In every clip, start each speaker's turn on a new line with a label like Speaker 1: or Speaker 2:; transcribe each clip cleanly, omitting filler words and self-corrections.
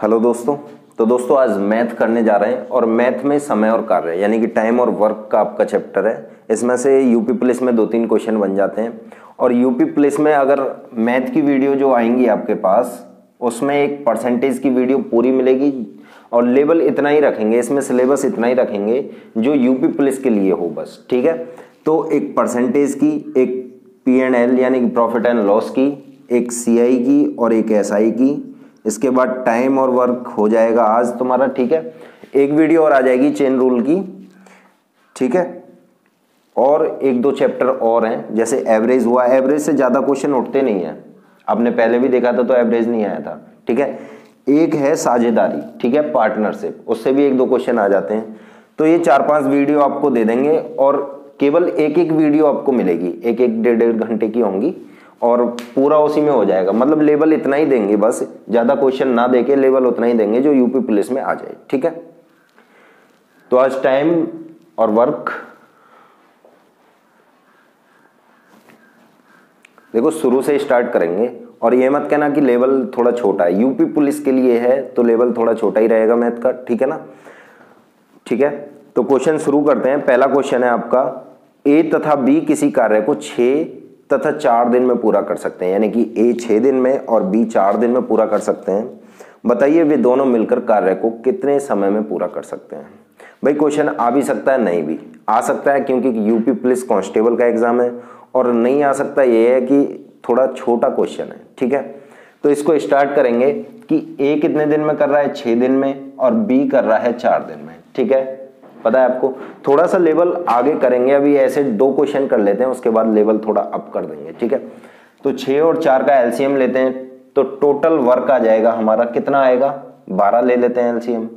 Speaker 1: Hello दोस्तों। तो दोस्तों आज मैथ करने जा रहे हैं और मैथ में समय और कार्य यानी कि टाइम और वर्क का आपका चैप्टर है। इसमें से यूपी पुलिस में 2-3 क्वेश्चन बन जाते हैं और यूपी पुलिस में अगर मैथ की वीडियो जो आएंगी आपके पास उसमें एक परसेंटेज की वीडियो पूरी मिलेगी और लेवल इतना ही रखेंगे, इसमें सिलेबस इतना ही रखेंगे जो यूपी पुलिस के लिए हो बस, ठीक है। तो एक परसेंटेज की, एक P&L यानी कि प्रॉफिट एंड लॉस की, एक CI की और एक SI की। इसके बाद टाइम और वर्क हो जाएगा आज तुम्हारा, ठीक है। एक वीडियो और आ जाएगी चेन रूल की, ठीक है। और 1-2 चैप्टर और हैं, जैसे एवरेज हुआ। एवरेज से ज्यादा क्वेश्चन उठते नहीं है, आपने पहले भी देखा था तो एवरेज नहीं आया था, ठीक है। एक है साझेदारी, ठीक है, पार्टनरशिप, उससे भी 1-2 क्वेश्चन आ जाते हैं। तो ये 4-5 वीडियो आपको दे देंगे और केवल एक वीडियो आपको मिलेगी, एक 1-1.5 घंटे की होंगी और पूरा उसी में हो जाएगा। मतलब लेवल इतना ही देंगे, बस ज्यादा क्वेश्चन ना देके लेवल उतना ही देंगे जो यूपी पुलिस में आ जाए, ठीक है। तो आज टाइम और वर्क देखो शुरू से स्टार्ट करेंगे और ये मत कहना कि लेवल थोड़ा छोटा है, यूपी पुलिस के लिए है तो लेवल थोड़ा छोटा ही रहेगा मैथ का, ठीक है ना। ठीक है, तो क्वेश्चन शुरू करते हैं। पहला क्वेश्चन है आपका, A तथा B किसी कार्य को 6 तथा 4 दिन में पूरा कर सकते हैं, यानी कि A 6 दिन में और B 4 दिन में पूरा कर सकते हैं। बताइए वे दोनों मिलकर कार्य को कितने समय में पूरा कर सकते हैं। भाई क्वेश्चन आ भी सकता है, नहीं भी आ सकता है, क्योंकि यूपी पुलिस कांस्टेबल का एग्जाम है। और नहीं आ सकता ये है कि थोड़ा छोटा क्वेश्चन है, ठीक है। तो इसको स्टार्ट करेंगे कि A कितने दिन में कर रहा है, 6 दिन में, और B कर रहा है 4 दिन में, ठीक है। पता है आपको, थोड़ा सा लेवल आगे करेंगे, अभी ऐसे 2 क्वेश्चन कर लेते हैं, उसके बाद लेवल थोड़ा अप कर देंगे, ठीक है। तो 6 और 4 का एलसीएम लेते हैं तो टोटल वर्क आ जाएगा हमारा, कितना आएगा, 12 ले लेते हैं एलसीएम।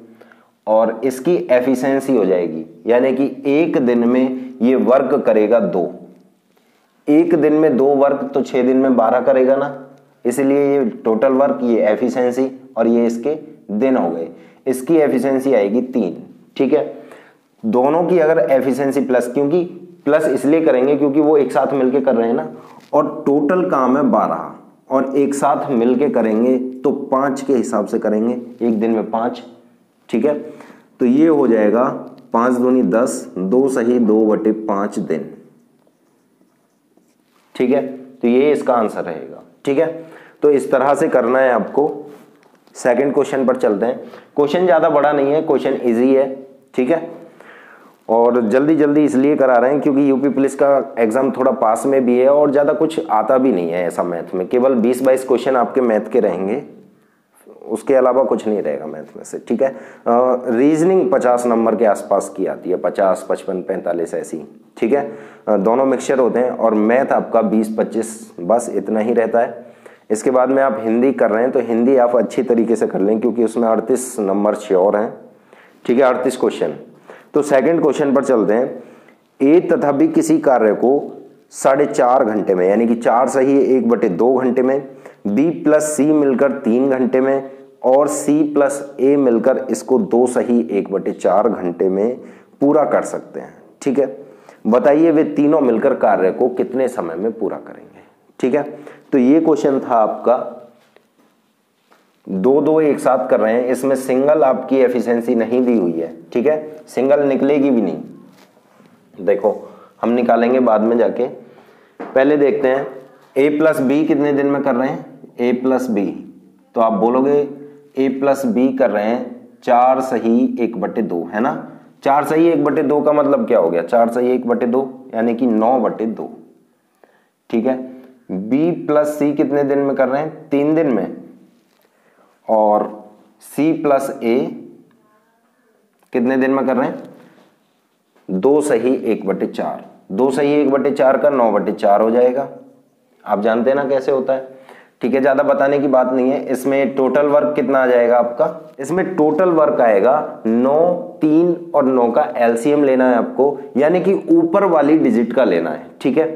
Speaker 1: और इसकी एफिशिएंसी हो जाएगी, यानी कि एक दिन में ये वर्क करेगा 2, एक दिन में 2 वर्क, तो 6 दिन में 12 करेगा ना, इसलिए ये टोटल वर्क, ये एफिशिएंसी और ये इसके दिन हो गए। इसकी एफिशिएंसी आएगी 3, ठीक है। दोनों की अगर एफिशिएंसी प्लस, क्योंकि प्लस इसलिए करेंगे क्योंकि वो एक साथ मिलके कर रहे हैं ना, और टोटल काम है 12 और एक साथ मिलके करेंगे तो 5 के हिसाब से करेंगे, एक दिन में 5, ठीक है। तो ये हो जाएगा 5 दूनी 10, 2 सही 2/5 दिन, ठीक है। तो ये इसका आंसर रहेगा, ठीक है। तो इस तरह से करना है आपको। सेकंड क्वेश्चन पर चलते हैं। क्वेश्चन ज्यादा बड़ा नहीं है, क्वेश्चन इजी है, ठीक है। और जल्दी जल्दी इसलिए करा रहे हैं क्योंकि यूपी पुलिस का एग्जाम थोड़ा पास में भी है और ज्यादा कुछ आता भी नहीं है ऐसा मैथ में, केवल 20-22 क्वेश्चन आपके मैथ के रहेंगे, उसके अलावा कुछ नहीं रहेगा मैथ में से, ठीक है। रीजनिंग 50 नंबर के आसपास की आती है, 50, 55, 45 ऐसी, ठीक है। दोनों मिक्सचर होते हैं और मैथ आपका 20-25 बस इतना ही रहता है। इसके बाद में आप हिंदी कर रहे हैं तो हिंदी आप अच्छी तरीके से कर लें क्योंकि उसमें 38 नंबर श्योर हैं, ठीक है, 38 क्वेश्चन। तो सेकंड क्वेश्चन पर चलते हैं। A तथा B किसी कार्य को 4.5 घंटे में, यानी कि 4 सही 1/2 घंटे में, B प्लस C मिलकर 3 घंटे में और C प्लस A मिलकर इसको 2 सही 1/4 घंटे में पूरा कर सकते हैं, ठीक है। बताइए वे तीनों मिलकर कार्य को कितने समय में पूरा करेंगे, ठीक है। तो ये क्वेश्चन था आपका, 2-2 एक साथ कर रहे हैं, इसमें सिंगल आपकी एफिशिएंसी नहीं दी हुई है, ठीक है, सिंगल निकलेगी भी नहीं। देखो हम निकालेंगे बाद में जाके, पहले देखते हैं A प्लस B कितने दिन में कर रहे हैं, A प्लस B, तो आप बोलोगे A प्लस B कर रहे हैं 4 सही 1/2, है ना। 4 सही 1/2 का मतलब क्या हो गया, 4 सही 1/2 यानी कि 9/2, ठीक है। B प्लस C कितने दिन में कर रहे हैं, 3 दिन में, और C प्लस A कितने दिन में कर रहे हैं, 2 सही 1/4, 2 सही 1/4 का 9/4 हो जाएगा। आप जानते हैं ना कैसे होता है, ठीक है, ज्यादा बताने की बात नहीं है। इसमें टोटल वर्क कितना आ जाएगा आपका, इसमें टोटल वर्क आएगा 9, 3 और 9 का एलसीएम लेना है आपको, यानी कि ऊपर वाली डिजिट का लेना है, ठीक है।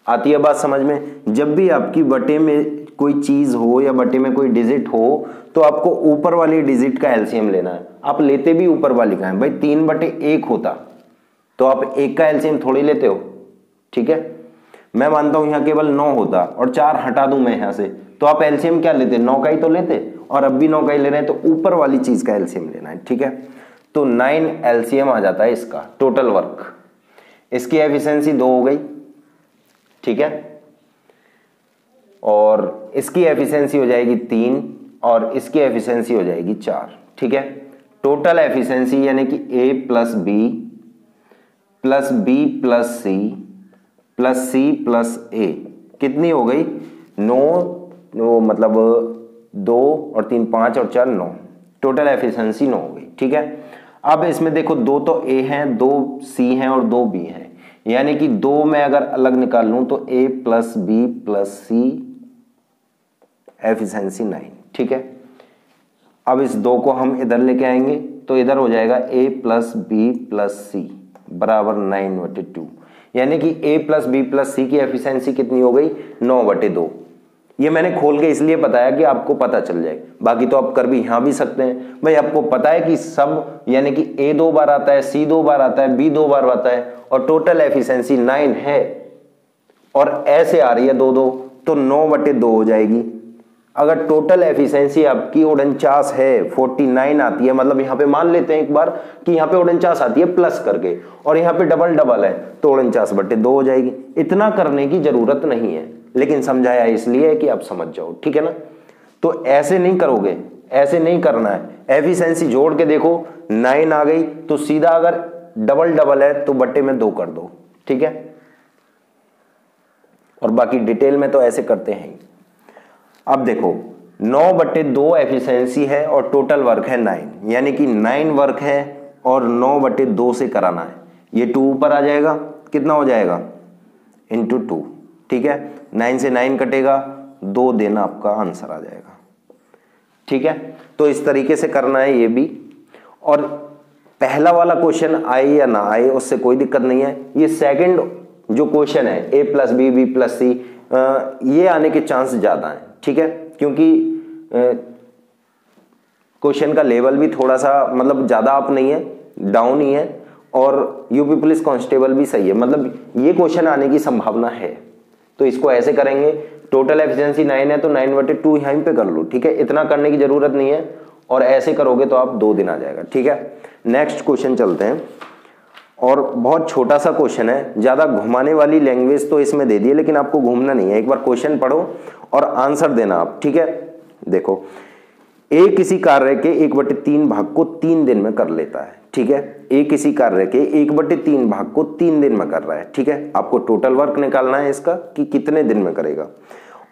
Speaker 1: आती है बात समझ में। जब भी आपकी बटे में कोई चीज हो या बटे में कोई डिजिट हो तो आपको ऊपर वाली डिजिट का एलसीएम लेना है। आप लेते भी ऊपर वाली का है, भाई 3/1 होता तो आप 1 का एलसीएम थोड़ी लेते हो, ठीक है। मैं मानता हूं यहां केवल 9 होता और 4 हटा दूं मैं यहां से, तो आप एलसीएम क्या लेते, 9 का ही तो लेते, और अब भी 9 का ही ले रहे हैं, तो ऊपर वाली चीज का एलसीएम लेना है, ठीक है। तो 9 एलसीएम आ जाता है इसका टोटल वर्क, इसकी एफिशिएंसी 2 हो गई, ठीक है, और इसकी एफिशिएंसी हो जाएगी 3 और इसकी एफिशिएंसी हो जाएगी 4, ठीक है। टोटल एफिशिएंसी यानी कि A plus B plus B plus C plus C plus A कितनी हो गई? 9, मतलब 2 और 3 5 और 4 9, टोटल एफिशिएंसी 9 हो गई, ठीक है। अब इसमें देखो 2 तो A हैं, 2 C हैं और 2 B हैं, यानी कि 2 मैं अगर अलग निकाल लूं तो A plus B plus C efficiency 9, ठीक है। अब इस 2 को हम इधर लेके आएंगे तो इधर हो जाएगा A plus B plus C बराबर 9/2, यानी कि A plus B plus C की एफिशिएंसी कितनी हो गई? 9/2। ये मैंने खोल के इसलिए बताया कि आपको पता चल जाए, बाकी तो आप कर भी यहां भी सकते हैं। भाई आपको पता है कि सब यानी कि A 2 बार आता है, C 2 बार आता है, B 2 बार आता है और टोटल एफिशिएंसी 9 है और ऐसे आ रही है 2-2, तो 9/2 हो जाएगी। अगर टोटल एफिशिएंसी आपकी 49 है, 49 आती है, मतलब यहां पे मान लेते हैं एक बार कि यहां पे 49 आती है प्लस करके और यहां पे डबल डबल है, तो 49/2 हो जाएगी। इतना करने की जरूरत नहीं है, लेकिन समझाया इसलिए है कि आप समझ जाओ, ठीक है ना। तो ऐसे नहीं करोगे, ऐसे नहीं करना है। एफिशिएंसी जोड़ के देखो 9 आ गई, तो सीधा अगर डबल डबल है तो बट्टे में 2 कर दो, ठीक है। और बाकी डिटेल में तो ऐसे करते हैं। अब देखो 9/2 एफिशिएंसी है और टोटल वर्क है 9, यानी कि 9 वर्क है और 9/2 से कराना है। ये 2 ऊपर आ जाएगा, कितना हो जाएगा? इंटू 2, ठीक है। 9 से 9 कटेगा, 2 देना आपका आंसर आ जाएगा, ठीक है। तो इस तरीके से करना है ये भी। और पहला वाला क्वेश्चन आए या ना आए उससे कोई दिक्कत नहीं है। ये सेकंड जो क्वेश्चन है A plus B B plus C, ये आने के चांस ज्यादा है, ठीक है, क्योंकि क्वेश्चन का लेवल भी थोड़ा सा मतलब ज्यादा अप नहीं है, डाउन ही है, और यूपी पुलिस कांस्टेबल भी सही है, मतलब ये क्वेश्चन आने की संभावना है। तो इसको ऐसे करेंगे, टोटल एफिशिएंसी 9 है तो 9/2 यहीं पे कर लो, ठीक है, इतना करने की जरूरत नहीं है। और ऐसे करोगे तो आप 2 दिन आ जाएगा, ठीक है। नेक्स्ट क्वेश्चन चलते हैं, और बहुत छोटा सा क्वेश्चन है, ज्यादा घुमाने वाली लैंग्वेज तो इसमें दे दी है, लेकिन आपको घूमना नहीं है। एक बार क्वेश्चन पढ़ो और आंसर देना आप, ठीक है। देखो A किसी कार्य के 1/3 भाग को 3 दिन में कर लेता है, ठीक है। A किसी कार्य के 1/3 भाग को 3 दिन में कर रहा है, ठीक है। आपको टोटल वर्क निकालना है इसका कि कितने दिन में करेगा।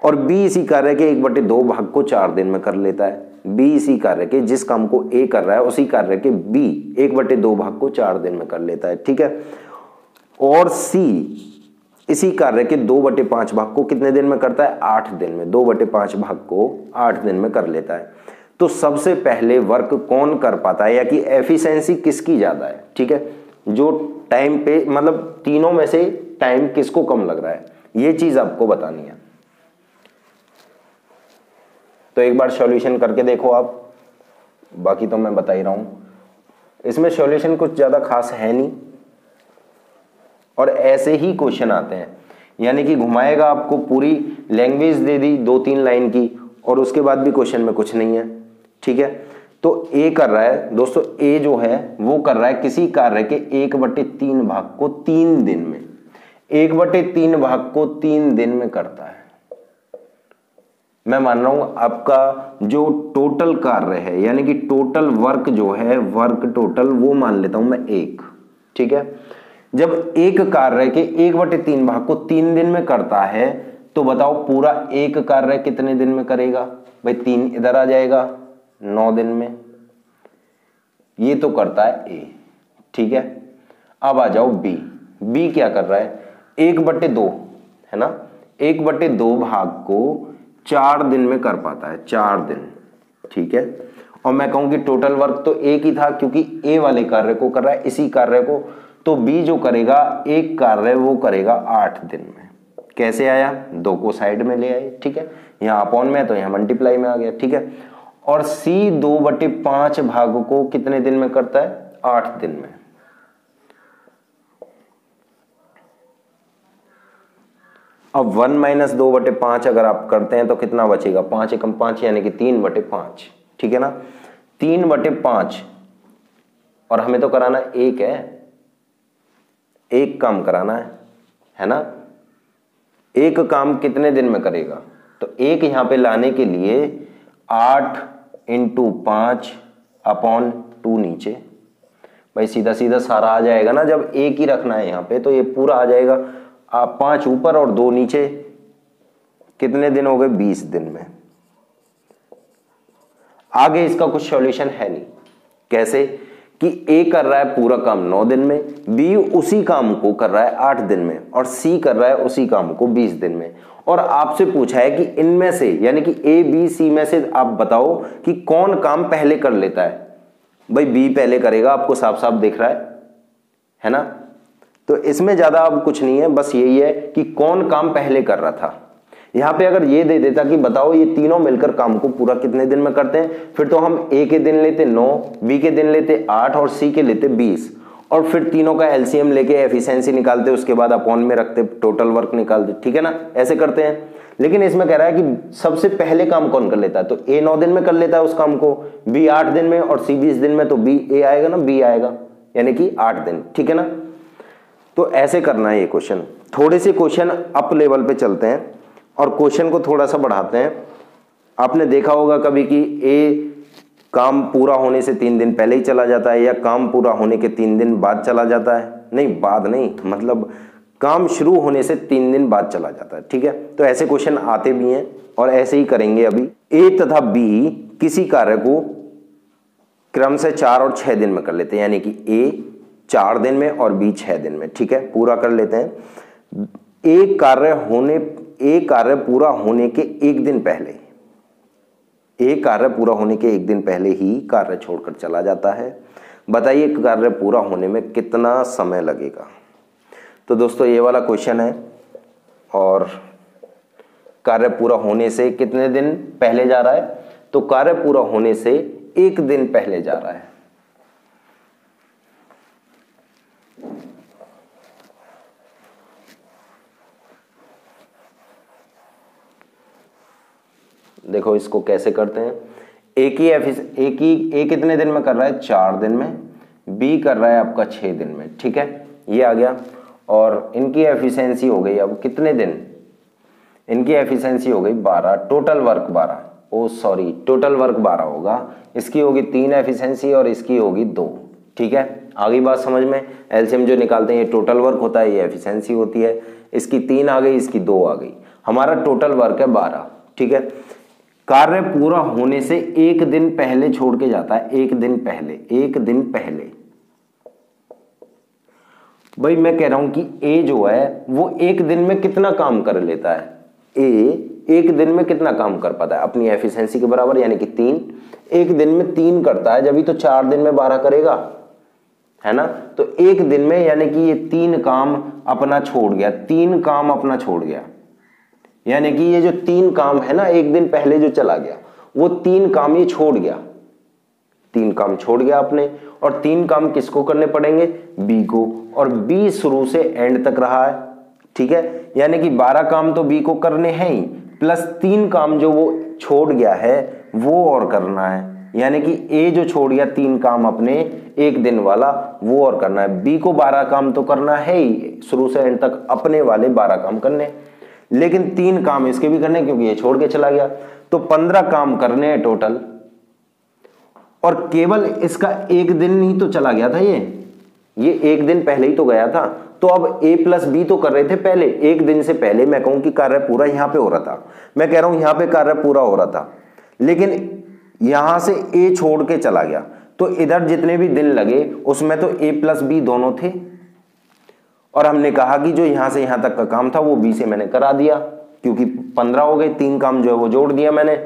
Speaker 1: और B इसी कार्य के 1/2 भाग को 4 दिन में कर लेता है। B इसी कार्य के, जिस काम को A कर रहा है उसी कार्य के B 1/2 भाग को 4 दिन में कर लेता है, ठीक है। और C इसी कार्य के 2/5 भाग को कितने दिन में करता है? 8 दिन में। 2/5 भाग को 8 दिन में कर लेता है। तो सबसे पहले वर्क कौन कर पाता है, या कि एफिशिएंसी किसकी ज्यादा है, ठीक है, जो टाइम पे मतलब तीनों में से टाइम किसको कम लग रहा है, ये चीज आपको बतानी है। तो एक बार सॉल्यूशन करके देखो आप, बाकी तो मैं बता ही रहा हूं। इसमें सॉल्यूशन कुछ ज्यादा खास है नहीं, और ऐसे ही क्वेश्चन आते हैं, यानी कि घुमाएगा, आपको पूरी लैंग्वेज दे दी 2-3 लाइन की, और उसके बाद भी क्वेश्चन में कुछ नहीं है, ठीक है। तो A कर रहा है दोस्तों, A जो है वो कर रहा है किसी कार्य के 1/3 भाग को 3 दिन में। 1/3 भाग को 3 दिन में करता है। मैं मान रहा हूं आपका जो टोटल कार्य है, यानी कि टोटल वर्क जो है, वर्क टोटल वो मान लेता हूं मैं 1, ठीक है। जब एक कार्य के 1/3 भाग को 3 दिन में करता है, तो बताओ पूरा एक कार्य कितने दिन में करेगा? भाई 3 इधर आ जाएगा, 9 दिन में। ये तो करता है A, ठीक है। अब आ जाओ B। B क्या कर रहा है? 1/2 है ना, 1/2 भाग को 4 दिन में कर पाता है, 4 दिन, ठीक है। और मैं कहूं कि टोटल वर्क तो एक ही था, क्योंकि A वाले कार्य को कर रहा है, इसी कार्य को। तो B जो करेगा एक कार्य वो करेगा 8 दिन में। कैसे आया? 2 को साइड में ले आए, ठीक है, यहां अपॉन में तो यहां मल्टीप्लाई में आ गया, ठीक है। और C 2/5 भाग को कितने दिन में करता है? 8 दिन में। अब 1 माइनस 2/5 अगर आप करते हैं तो कितना बचेगा, 5 एकम 5 यानी कि 3/5, ठीक है ना, 3/5। और हमें तो कराना एक है, एक काम कराना है ना। एक काम कितने दिन में करेगा, तो एक यहां पे लाने के लिए 8 × 5/2 नीचे, भाई सीधा सीधा सारा आ जाएगा ना। जब एक ही रखना है यहां पे तो ये पूरा आ जाएगा, आप 5 ऊपर और 2 नीचे, कितने दिन हो गए, 20 दिन में। आगे इसका कुछ सॉल्यूशन है नहीं। कैसे कि ए कर रहा है पूरा काम 9 दिन में, बी उसी काम को कर रहा है 8 दिन में, और सी कर रहा है उसी काम को 20 दिन में। और आपसे पूछा है कि इनमें से यानी कि ए बी सी में से आप बताओ कि कौन काम पहले कर लेता है। भाई बी पहले करेगा, आपको साफ साफ दिख रहा है ना। तो इसमें ज्यादा अब कुछ नहीं है, बस यही है कि कौन काम पहले कर रहा था। यहां पे अगर ये दे देता कि बताओ ये तीनों मिलकर काम को पूरा कितने दिन में करते हैं, फिर तो हम ए के दिन लेते 9, बी के दिन लेते 8 और सी के लेते 20, और फिर तीनों का एलसीएम लेके एफिशिएंसी निकालते, उसके बाद अपॉन में रखते, टोटल वर्क निकालते, ठीक है ना, ऐसे करते हैं। लेकिन इसमें कह रहा है कि सबसे पहले काम कौन कर लेता है, तो ए 9 दिन में कर लेता है उस काम को, बी 8 दिन में और सी 20 दिन में, तो बी ए आएगा ना, बी आएगा यानी कि 8 दिन, ठीक है ना। तो ऐसे करना है ये क्वेश्चन। थोड़े से क्वेश्चन अप लेवल पे चलते हैं और क्वेश्चन को थोड़ा सा बढ़ाते हैं। आपने देखा होगा कभी कि ए काम पूरा होने से 3 दिन पहले ही चला जाता है, या काम पूरा होने के 3 दिन बाद चला जाता है, नहीं बाद नहीं, मतलब काम शुरू होने से 3 दिन बाद चला जाता है, ठीक है। तो ऐसे क्वेश्चन आते भी हैं और ऐसे ही करेंगे। अभी ए तथा बी किसी कार्य को क्रम से 4 और 6 दिन में कर लेते हैं, यानी कि ए 4 दिन में और बी 6 दिन में, ठीक है, पूरा कर लेते हैं। एक कार्य पूरा होने के 1 दिन पहले, एक कार्य पूरा होने के 1 दिन पहले ही कार्य छोड़कर चला जाता है। बताइए कार्य पूरा होने में कितना समय लगेगा। तो दोस्तों ये वाला क्वेश्चन है, और कार्य पूरा होने से कितने दिन पहले जा रहा है, तो कार्य पूरा होने से 1 दिन पहले जा रहा है। देखो इसको कैसे करते हैं। ए कितने दिन में कर रहा है, 4 दिन में, बी कर रहा है आपका 6 दिन में, ठीक है, ये आ गया। और इनकी एफिशिएंसी हो गई अब कितने दिन, इनकी एफिशिएंसी हो गई 12, टोटल वर्क 12, टोटल वर्क 12 होगा। इसकी होगी 3 एफिशिएंसी और इसकी होगी 2, ठीक है। आगे बात समझ में, एलसीएम जो निकालते हैं ये टोटल वर्क होता है, ये एफिशिएंसी होती है। इसकी 3 आ गई, इसकी 2 आ गई, हमारा टोटल वर्क है 12, ठीक है। कार्य पूरा होने से 1 दिन पहले छोड़ के जाता है, 1 दिन पहले, 1 दिन पहले। भाई मैं कह रहा हूं कि ए जो है वो 1 दिन में कितना काम कर लेता है, ए 1 दिन में कितना काम कर पाता है अपनी एफिशिएंसी के बराबर, यानी कि 3, 1 दिन में 3 करता है, जब ही तो 4 दिन में 12 करेगा, है ना। तो 1 दिन में यानी कि ये 3 काम अपना छोड़ गया, 3 काम अपना छोड़ गया, यानी कि ये जो 3 काम है ना 1 दिन पहले जो चला गया, वो 3 काम ये छोड़ गया, 3 काम छोड़ गया आपने। और 3 काम किसको करने पड़ेंगे, बी को, और बी शुरू से एंड तक रहा है, ठीक है, यानी कि 12 काम तो बी को करने हैं ही, प्लस 3 काम जो वो छोड़ गया है वो और करना है, यानी कि ए जो छोड़ गया 3 काम अपने 1 दिन वाला वो और करना है। बी को 12 काम तो करना है ही, शुरू से एंड तक अपने वाले 12 काम करने, लेकिन 3 काम इसके भी करने क्योंकि ये छोड़ के चला गया, तो 15 काम करने हैं टोटल। और केवल इसका 1 दिन ही तो चला गया था, ये 1 दिन पहले ही तो गया था। तो अब ए प्लस बी तो कर रहे थे पहले, 1 दिन से पहले मैं कहूं कि कार्य पूरा यहां पे हो रहा था, मैं कह रहा हूं यहां पे कार्य पूरा हो रहा था, लेकिन यहां से ए छोड़ के चला गया, तो इधर जितने भी दिन लगे उसमें तो ए प्लस बी दोनों थे। और हमने कहा कि जो यहां से यहां तक का काम था वो बी से मैंने करा दिया, क्योंकि 15 हो गए, 3 काम जो है वो जोड़ दिया मैंने,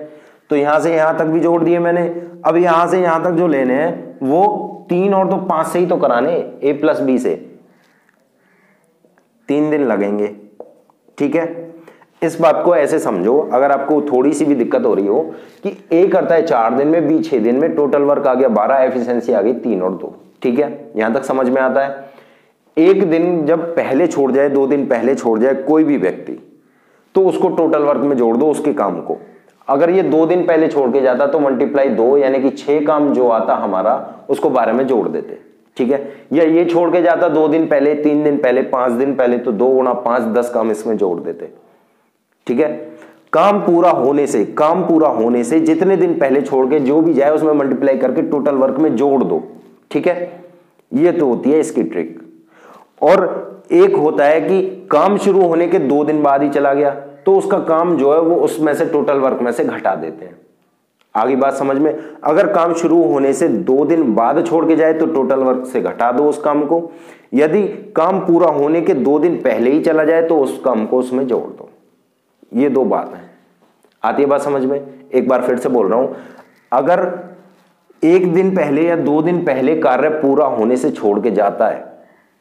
Speaker 1: तो यहां से यहां तक भी जोड़ दिए मैंने। अब यहां से यहां तक जो लेने हैं वो 3 और तो 5 से ही तो कराने, ए प्लस बी से 3 दिन लगेंगे, ठीक है। इस बात को ऐसे समझो, अगर आपको थोड़ी सी भी दिक्कत हो रही हो कि ए करता है 4 दिन में, बी 6 दिन में, टोटल वर्क आ गया 12, एफिशिएंसी आ गई 3 और 2, ठीक है, यहां तक समझ में आता है। 1 दिन जब पहले छोड़ जाए, 2 दिन पहले छोड़ जाए कोई भी व्यक्ति, तो उसको टोटल वर्क में जोड़ दो उसके काम को। अगर ये 2 दिन पहले छोड़ के जाता तो मल्टीप्लाई 2 यानी कि 6 काम जो आता हमारा उसको 12 में जोड़ देते, ठीक है। या ये छोड़ के जाता 2 दिन पहले, 3 दिन पहले, 5 दिन पहले, तो 2 गुणा 5 10 काम इसमें जोड़ देते, ठीक है। काम पूरा होने से जितने दिन पहले छोड़ के जो भी जाए उसमें मल्टीप्लाई करके टोटल वर्क में जोड़ दो, ठीक है। ये तो होती है इसकी ट्रिक। और एक होता है कि काम शुरू होने के 2 दिन बाद ही चला गया तो उसका काम जो है वो उसमें से टोटल वर्क में से घटा देते हैं। आगे बात समझ में। अगर काम शुरू होने से 2 दिन बाद छोड़ के जाए तो टोटल वर्क से घटा दो उस काम को। यदि काम पूरा होने के 2 दिन पहले ही चला जाए तो उस काम को उसमें जोड़ दो। ये 2 बात है। आती है बात समझ में। एक बार फिर से बोल रहा हूं, अगर 1 दिन पहले या 2 दिन पहले कार्य पूरा होने से छोड़ के जाता है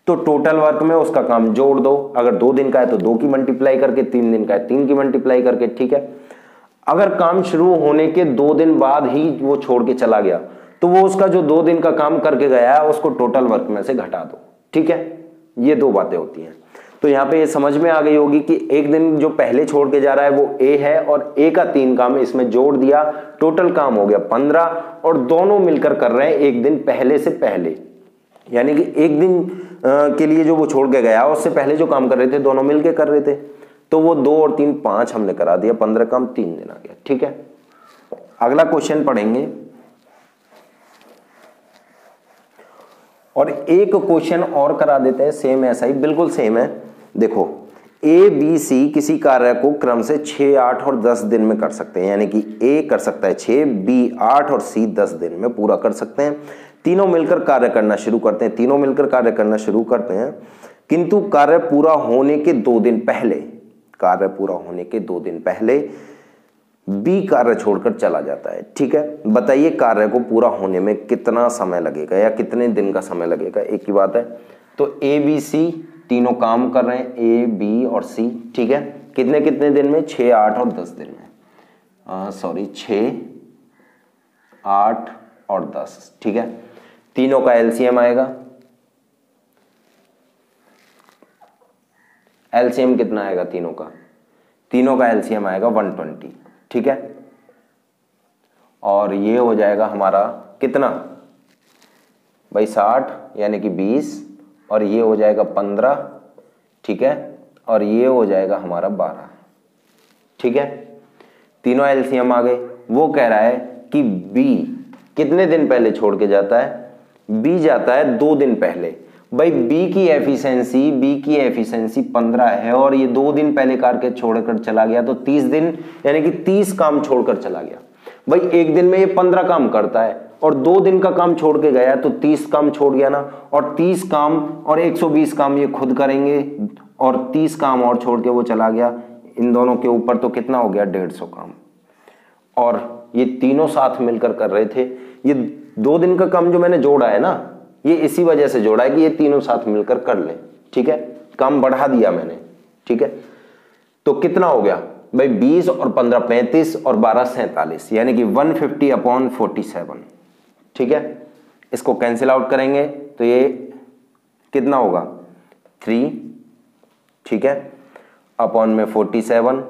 Speaker 1: तो टोटल वर्क में उसका काम जोड़ दो। अगर 2 दिन का है तो 2 की मल्टीप्लाई करके, 3 दिन का है 3 की मल्टीप्लाई करके, ठीक है। अगर काम शुरू होने के 2 दिन बाद ही वो छोड़ के चला गया तो वो उसका जो 2 दिन का काम करके गया है उसको टोटल वर्क में से घटा दो, ठीक है। ये 2 बातें होती हैं। तो यहां पे ये समझ में आ गई होगी कि 1 दिन जो पहले छोड़ के जा रहा है वो ए है और ए का 3 काम इसमें जोड़ दिया, टोटल काम हो गया 15 और दोनों मिलकर कर रहे हैं 1 दिन पहले से पहले, यानी कि 1 दिन के लिए जो वो छोड़ के गया उससे पहले जो काम कर रहे थे दोनों मिलकर कर रहे थे। तो वो 2 और 3 5 हमने करा दिया, 15 काम 3 दिन आ गया, ठीक है। अगला क्वेश्चन पढ़ेंगे और एक क्वेश्चन और करा देते हैं, सेम ऐसा ही, बिल्कुल सेम है। देखो, ए बी सी किसी कार्य को क्रम से 6, 8 और 10 दिन में कर सकते हैं, यानी कि ए कर सकता है 6, बी 8 और सी 10 दिन में पूरा कर सकते हैं। तीनों मिलकर कार्य करना शुरू करते हैं, तीनों मिलकर कार्य करना शुरू करते हैं, किंतु कार्य पूरा होने के 2 दिन पहले, कार्य पूरा होने के 2 दिन पहले बी कार्य छोड़कर चला जाता है, ठीक है। बताइए कार्य को पूरा होने में कितना समय लगेगा या कितने दिन का समय लगेगा, एक ही बात है। तो ए बी सी तीनों काम कर रहे हैं, ए बी और सी, ठीक है। कितने कितने दिन में? 6, 8 और 10 दिन में, 6, 8 और 10, ठीक है। तीनों का एलसीएम आएगा, एलसीएम कितना आएगा तीनों का? तीनों का एलसीएम आएगा 120, ठीक है। और ये हो जाएगा हमारा कितना भाई? 60 यानी कि 20, और ये हो जाएगा 15, ठीक है। और ये हो जाएगा हमारा 12, ठीक है। तीनों एलसीएम आ गए। वो कह रहा है कि बी कितने दिन पहले छोड़ के जाता है? बी जाता है 2 दिन पहले। भाई बी की एफिशिएंसी 15 है और ये 2 दिन पहले करके छोड़कर चला गया तो 30 दिन यानी कि 30 काम छोड़कर चला गया। भाई 1 दिन में ये 15 काम करता है और 2 दिन का काम छोड़ के गया तो 30 काम छोड़ गया ना, और 30 काम और 120 काम ये खुद करेंगे और 30 काम और छोड़ के वो चला गया। इन दोनों के ऊपर तो कितना हो गया? 150 काम। और ये तीनों साथ मिलकर कर रहे थे। ये 2 दिन का काम जो मैंने जोड़ा है ना, ये इसी वजह से जोड़ा है कि ये तीनों साथ मिलकर कर ले, ठीक है। काम बढ़ा दिया मैंने, ठीक है। तो कितना हो गया भाई? 20 और 15 35 और 12 47, यानी कि 150/47, ठीक है। इसको कैंसिल आउट करेंगे तो ये कितना होगा? 3, ठीक है, अपॉन में 47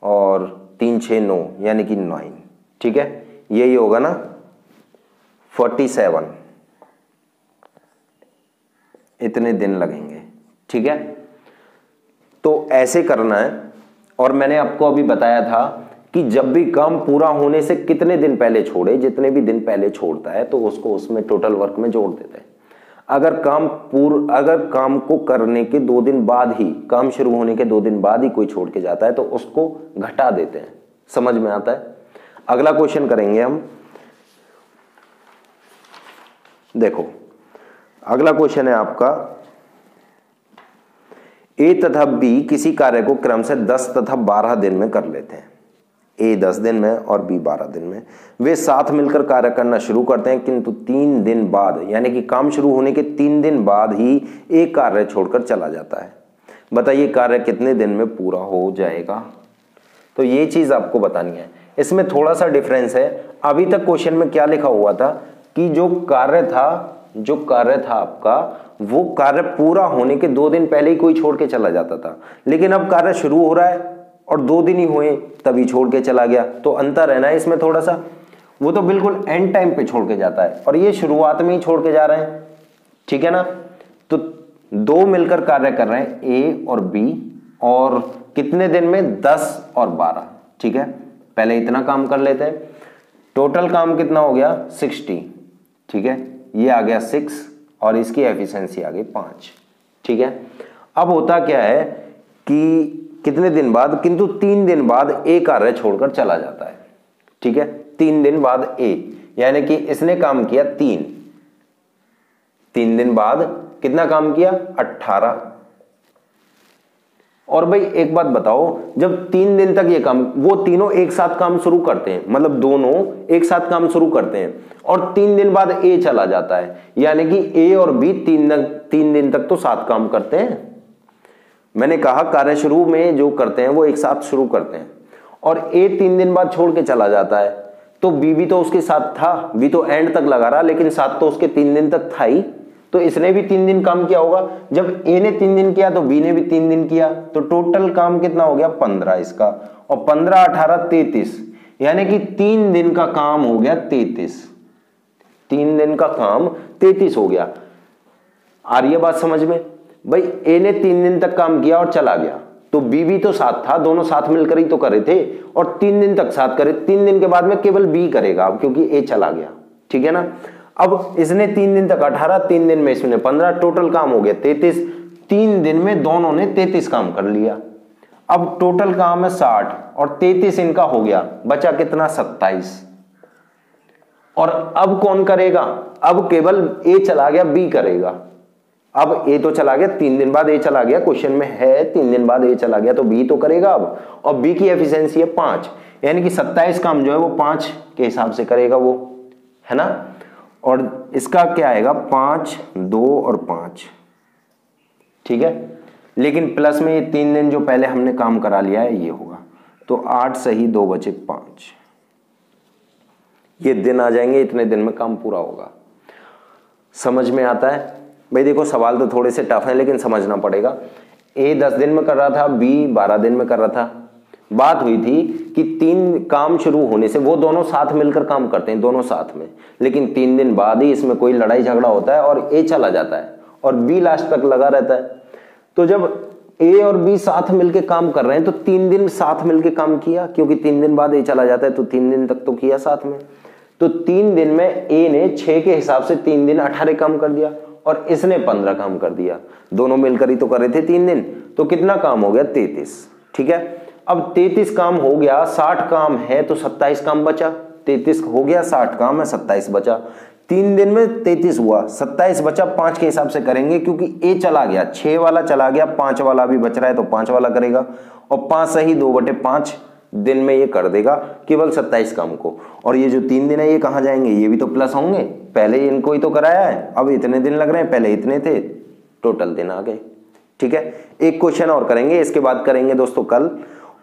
Speaker 1: और 3 6 9 यानी कि 9, ठीक है। यही होगा ना 47, इतने दिन लगेंगे, ठीक है। तो ऐसे करना है। और मैंने आपको अभी बताया था कि जब भी काम पूरा होने से कितने दिन पहले छोड़े, जितने भी दिन पहले छोड़ता है तो उसको उसमें टोटल वर्क में जोड़ देते हैं। अगर काम को करने के 2 दिन बाद ही, काम शुरू होने के 2 दिन बाद ही कोई छोड़ के जाता है तो उसको घटा देते हैं। समझ में आता है? अगला क्वेश्चन करेंगे हम। देखो, अगला क्वेश्चन है आपका, ए तथा बी किसी कार्य को क्रम से 10 तथा 12 दिन में कर लेते हैं। ए 10 दिन में और बी 12 दिन में। वे साथ मिलकर कार्य करना शुरू करते हैं, किंतु 3 दिन बाद, यानी कि काम शुरू होने के 3 दिन बाद ही एक कार्य छोड़कर चला जाता है। बताइए कार्य कितने दिन में पूरा हो जाएगा? तो ये चीज आपको बतानी है। इसमें थोड़ा सा डिफरेंस है। अभी तक क्वेश्चन में क्या लिखा हुआ था कि जो कार्य था जो कार्य था आपका वो कार्य पूरा होने के 2 दिन पहले ही कोई छोड़ के चला जाता था, लेकिन अब कार्य शुरू हो रहा है और 2 दिन ही हुए तभी छोड़ के चला गया, तो अंतर है ना इसमें थोड़ा सा। वो तो बिल्कुल एंड टाइम पे छोड़ के जाता है और ये शुरुआत में ही छोड़ के जा रहे हैं, ठीक है ना। तो 2 मिलकर कार्य कर रहे हैं, ए और बी, और कितने दिन में, 10 और 12, ठीक है। पहले इतना काम कर लेते हैं। टोटल काम कितना हो गया, 60, ठीक है। ये आ गया 6 और इसकी एफिशिएंसी आ गई 5, ठीक है। अब होता क्या है कि कितने दिन बाद, किंतु 3 दिन बाद ए कार्य छोड़कर चला जाता है, ठीक है। 3 दिन बाद ए, यानी कि इसने काम किया 3 दिन बाद कितना काम किया, 18। और भाई एक बात बताओ, जब 3 दिन तक ये काम, वो तीनों एक साथ काम शुरू करते हैं, मतलब दोनों एक साथ काम शुरू करते हैं, और 3 दिन बाद ए चला जाता है, यानी कि ए और बी 3 दिन तक तो साथ काम करते हैं। मैंने कहा कार्य शुरू में जो करते हैं वो एक साथ शुरू करते हैं, और ए 3 दिन बाद छोड़ के चला जाता है, तो बी भी तो उसके साथ था, बी तो एंड तक लगा रहा, लेकिन साथ तो उसके 3 दिन तक था ही, तो इसने भी 3 दिन काम किया होगा। जब ए ने 3 दिन किया तो बी ने भी 3 दिन किया, तो टोटल काम कितना हो गया, 15 इसका, और 15 18 33, यानी कि 3 दिन का काम हो गया 33। 3 दिन का काम 33 हो गया। आ रही है बात समझ में? भाई ए ने 3 दिन तक काम किया और चला गया, तो बी भी तो साथ था, दोनों साथ मिलकर ही तो करे थे, और 3 दिन तक साथ करे। 3 दिन के बाद में केवल बी करेगा अब, क्योंकि ए चला गया, ठीक है ना। अब इसने 3 दिन तक 18, 3 दिन में इसने 15, टोटल काम हो गया 33। 3 दिन में दोनों ने 33 काम कर लिया। अब टोटल काम है 60 और 33 इनका हो गया, बचा कितना, 27। और अब कौन करेगा, अब केवल ए चला गया, बी करेगा। अब ए तो चला गया, 3 दिन बाद ए चला गया, क्वेश्चन में है 3 दिन बाद ए चला गया, तो बी तो करेगा अब, और बी की एफिशिएंसी है 5, यानी कि 27 काम जो है वो 5 के हिसाब से करेगा वो, है ना। और इसका क्या आएगा, 5 2 और 5, ठीक है। लेकिन प्लस में ये 3 दिन जो पहले हमने काम करा लिया है ये होगा, तो 8 सही 2 बचे 5, ये दिन आ जाएंगे, इतने दिन में काम पूरा होगा। समझ में आता है भाई? देखो सवाल तो थोड़े से टफ है, लेकिन समझना पड़ेगा। ए 10 दिन में कर रहा था, बी 12 दिन में कर रहा था। बात हुई थी कि 3 काम शुरू होने से, वो दोनों साथ मिलकर काम करते हैं, दोनों साथ में, लेकिन 3 दिन बाद ही इसमें कोई लड़ाई झगड़ा होता है और ए चला जाता है और बी लास्ट तक लगा रहता है। तो जब ए और बी साथ मिलकर काम कर रहे हैं तो 3 दिन साथ मिलकर काम किया, क्योंकि 3 दिन बाद ए चला जाता है, तो 3 दिन तक तो किया साथ में। तो 3 दिन में ए ने 6 के हिसाब से 3 दिन 18 काम कर दिया और इसने 15 काम कर दिया, दोनों मिलकर ही तो कर रहे थे 3 दिन, तो कितना काम हो गया, 33, ठीक है। अब 33 काम हो गया, 60 काम है तो 27 काम बचा। 33 हो गया, 60 काम है, 27 बचा। 3 दिन में 33 हुआ, 27 बचा, 5 के हिसाब से करेंगे, क्योंकि ए चला गया, 6 वाला चला गया, 5 वाला भी बच रहा है, तो 5 वाला करेगा, और 5 सही 2/5 दिन में ये कर देगा केवल 27 काम को। और ये जो 3 दिन है ये कहाँ जाएंगे, ये भी तो प्लस होंगे, पहले इनको ही तो कराया है, अब इतने दिन लग रहे हैं, पहले इतने थे, टोटल दिन आ गए, ठीक है। एक क्वेश्चन और करेंगे, इसके बाद करेंगे दोस्तों कल,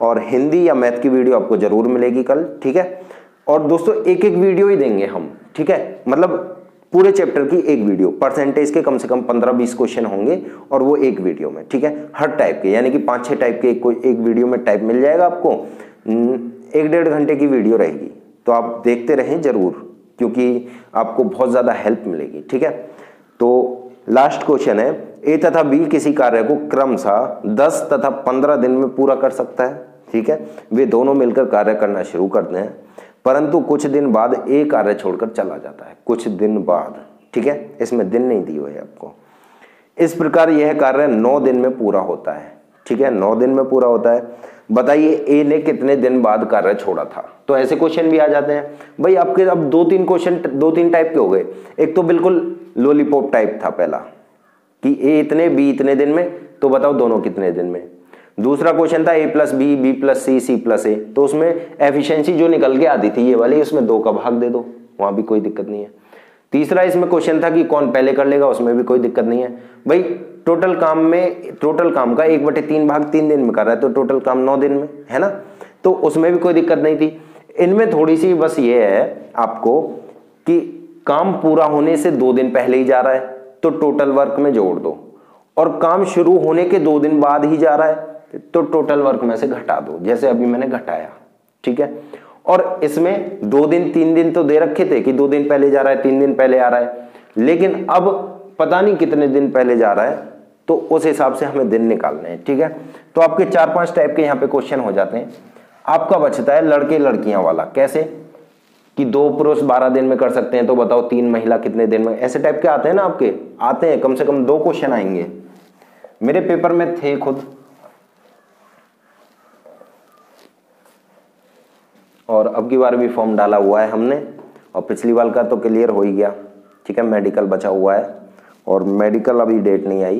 Speaker 1: और हिंदी या मैथ की वीडियो आपको जरूर मिलेगी कल, ठीक है। और दोस्तों एक एक वीडियो ही देंगे हम, ठीक है, मतलब पूरे चैप्टर की एक वीडियो, परसेंटेज के कम से कम 15-20 क्वेश्चन होंगे, और वो एक वीडियो में, ठीक है, हर टाइप के, यानी कि 5-6 टाइप के एक वीडियो में टाइप मिल जाएगा आपको। 1-1.5 घंटे की वीडियो रहेगी, तो आप देखते रहें जरूर, क्योंकि आपको बहुत ज़्यादा हेल्प मिलेगी, ठीक है। तो लास्ट क्वेश्चन है, ए तथा बी किसी कार्य को क्रमशः 10 तथा 15 दिन में पूरा कर सकता है, ठीक है। वे दोनों मिलकर कार्य करना शुरू करते हैं, परंतु कुछ दिन बाद ए कार्य छोड़कर चला जाता है, कुछ दिन बाद, ठीक है, इसमें दिन नहीं दिए हुए है आपको। इस प्रकार यह कार्य 9 दिन में पूरा होता है, ठीक है, 9 दिन में पूरा होता है। बताइए ए ने कितने दिन बाद कार्य छोड़ा था। तो ऐसे क्वेश्चन भी आ जाते हैं भाई आपके। अब 2-3 क्वेश्चन 2-3 टाइप के हो गए। एक तो बिल्कुल लॉलीपॉप टाइप था पहला, कि ए इतने बी इतने दिन में, तो बताओ दोनों कितने दिन में। दूसरा क्वेश्चन था ए प्लस बी, बी प्लस सी, सी प्लस ए, तो उसमें एफिशिएंसी जो निकल के आती थी ये वाली, उसमें 2 का भाग दे दो, वहां भी कोई दिक्कत नहीं है। तीसरा इसमें क्वेश्चन था कि कौन पहले कर लेगा, उसमें भी कोई दिक्कत नहीं है भाई। टोटल काम का 1/3 भाग 3 दिन में कर रहा है, तो टोटल काम 9 दिन में है ना, तो उसमें भी कोई दिक्कत नहीं थी। इनमें थोड़ी सी बस ये है आपको कि काम पूरा होने से 2 दिन पहले ही जा रहा है तो टोटल वर्क में जोड़ दो, और काम शुरू होने के 2 दिन बाद ही जा रहा है तो टोटल वर्क में से घटा दो, जैसे अभी मैंने घटाया। ठीक है, और इसमें 2 दिन 3 दिन तो दे रखे थे कि 2 दिन पहले जा रहा है, 3 दिन पहले आ रहा है, लेकिन अब पता नहीं कितने दिन पहले जा रहा है, तो उस हिसाब से हमें दिन निकालने हैं। ठीक है, तो आपके 4-5 टाइप के यहाँ पे क्वेश्चन हो जाते हैं। आपका बचता है लड़के लड़कियां वाला, कैसे कि 2 पुरुष 12 दिन में कर सकते हैं, तो बताओ 3 महिला कितने दिन में, ऐसे टाइप के आते हैं ना, आपके आते हैं, कम से कम 2 क्वेश्चन आएंगे, मेरे पेपर में थे खुद। और अब की बार भी फॉर्म डाला हुआ है हमने, और पिछली बार का तो क्लियर हो ही गया। ठीक है, मेडिकल बचा हुआ है, और मेडिकल अभी डेट नहीं आई,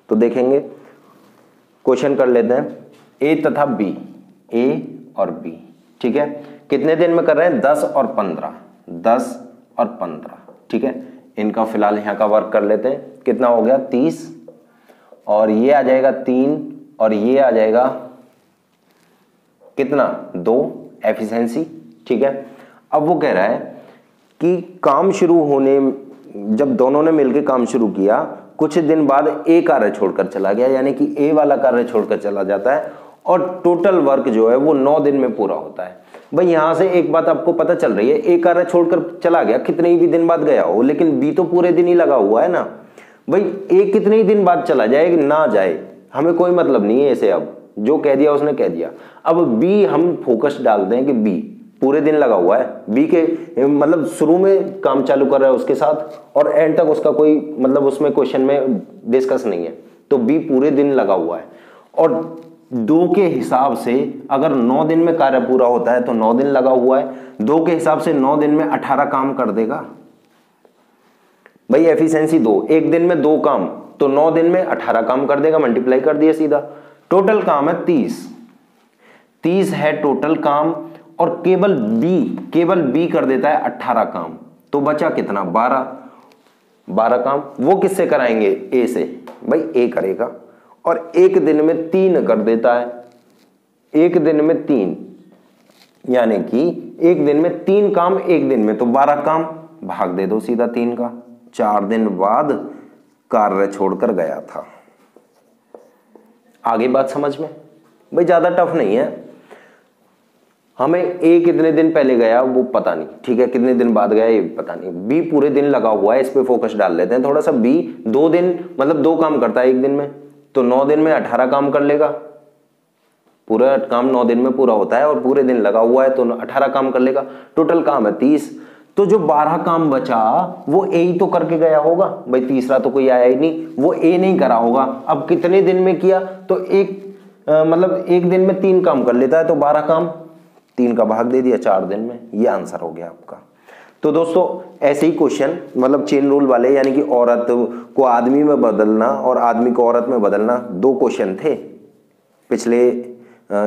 Speaker 1: तो देखेंगे। क्वेश्चन कर लेते हैं, ए तथा बी, ए और बी। ठीक है, कितने दिन में कर रहे हैं, 10 और 15, 10 और 15। ठीक है, इनका फिलहाल यहाँ का वर्क कर लेते हैं, कितना हो गया 30, और ये आ जाएगा 3, और ये आ जाएगा कितना 2 एफिशिएंसी। ठीक है, अब वो कह रहा है कि काम शुरू होने, जब दोनों ने मिलकर काम शुरू किया, कुछ दिन बाद ए कार्य छोड़कर चला गया, यानी कि ए वाला कार्य छोड़कर चला जाता है, और टोटल वर्क जो है वो 9 दिन में पूरा होता है। भाई यहां से एक बात आपको पता चल रही है, ए कार्य छोड़कर चला गया, कितने ही भी दिन बाद गया हो, लेकिन बी तो पूरे दिन ही लगा हुआ है ना। भाई ए कितने ही दिन बाद चला जाए ना जाए, हमें कोई मतलब नहीं है ऐसे, अब जो कह दिया उसने कह दिया। अब बी हम फोकस डालते हैं कि बी पूरे दिन लगा हुआ है, बी के मतलब शुरू में काम चालू कर रहा है उसके साथ, और एंड तक उसका कोई मतलब उसमें क्वेश्चन में डिस्कस नहीं है, तो बी पूरे दिन लगा हुआ है। और 2 के हिसाब से अगर 9 दिन में कार्य पूरा होता है तो 9 दिन लगा हुआ है, 2 के हिसाब से 9 दिन में 18 काम कर देगा। भाई एफिशिएंसी 2, एक दिन में 2 काम, तो 9 दिन में 18 काम कर देगा, मल्टीप्लाई कर दिया सीधा। टोटल काम है 30 है टोटल काम, और केवल बी कर देता है 18 काम, तो बचा कितना 12 काम। वो किससे कराएंगे, ए से, भाई ए करेगा, और एक दिन में 3 कर देता है, एक दिन में 3, यानी कि एक दिन में 3 काम, एक दिन में तो 12 काम, भाग दे दो सीधा 3 का। 4 दिन बाद कार्य छोड़कर गया था। आगे बात समझ में, भाई ज्यादा टफ नहीं है, हमें ए कितने दिन पहले गया वो पता नहीं, ठीक है, कितने दिन बाद गया ये पता नहीं, बी पूरे दिन लगा हुआ है, इस पे फोकस डाल लेते हैं थोड़ा सा। बी 2 दिन मतलब 2 काम करता है एक दिन में, तो 9 दिन में 18 काम कर लेगा, पूरा काम 9 दिन में पूरा होता है, और पूरे दिन लगा हुआ है तो 18 काम कर लेगा, टोटल काम है 30। तो जो 12 काम बचा वो ए ही तो करके गया होगा, भाई तीसरा तो कोई आया ही नहीं, वो ए नहीं करा होगा। अब कितने दिन में किया, तो मतलब एक दिन में 3 काम कर लेता है, तो 12 काम, 3 का भाग दे दिया 4 दिन में, ये आंसर हो गया आपका। तो दोस्तों ऐसे ही क्वेश्चन मतलब चेन रूल वाले, यानी कि औरत को आदमी में बदलना और आदमी को औरत में बदलना, 2 क्वेश्चन थे पिछले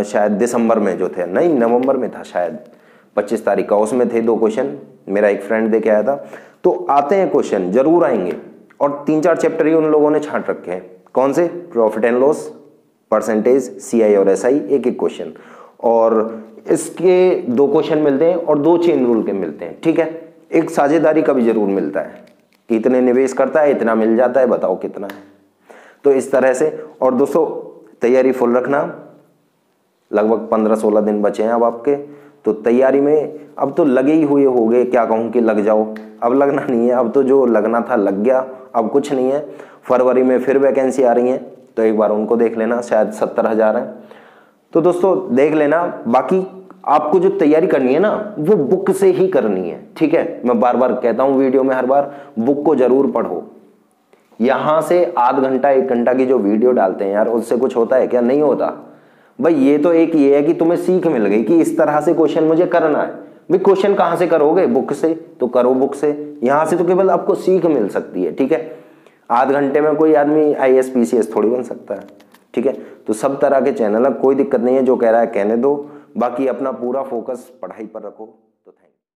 Speaker 1: शायद दिसंबर में जो थे, नहीं नवंबर में था शायद, 25 तारीख का, उसमें थे 2 क्वेश्चन, मेरा एक फ्रेंड दे के आया था। तो आते हैं क्वेश्चन, जरूर आएंगे, और 3-4 चैप्टर ही उन लोगों ने छांट रखे हैं। कौन से, profit and loss, percentage, CI और एसआई, एक क्वेश्चन, और इसके 2 क्वेश्चन मिलते हैं, और 2 चेन रूल के मिलते हैं। ठीक है, एक साझेदारी का भी जरूर मिलता है कि इतने निवेश करता है इतना मिल जाता है, बताओ कितना है। तो इस तरह से, और दोस्तों तैयारी फुल रखना, लगभग 15-16 दिन बचे हैं अब आपके, तो तैयारी में अब तो लगे ही हुए हो गए, क्या कहूँ कि लग जाओ, अब लगना नहीं है, अब तो जो लगना था लग गया, अब कुछ नहीं है। फरवरी में फिर वैकेंसी आ रही है, तो एक बार उनको देख लेना, शायद 70,000 है, तो दोस्तों देख लेना। बाकी आपको जो तैयारी करनी है ना वो बुक से ही करनी है, ठीक है, मैं बार बार कहता हूँ वीडियो में हर बार, बुक को जरूर पढ़ो। यहां से आध घंटा 1 घंटा की जो वीडियो डालते हैं यार, उससे कुछ होता है क्या, नहीं होता भाई। ये तो एक ये है कि तुम्हें सीख मिल गई कि इस तरह से क्वेश्चन मुझे करना है। भाई क्वेश्चन कहां से करोगे, बुक से, तो करो बुक से, यहां से तो केवल आपको सीख मिल सकती है, ठीक है। आध घंटे में कोई आदमी IAS PCS थोड़ी बन सकता है, ठीक है। तो सब तरह के चैनल है, कोई दिक्कत नहीं है, जो कह रहा है कहने दो, बाकी अपना पूरा फोकस पढ़ाई पर रखो।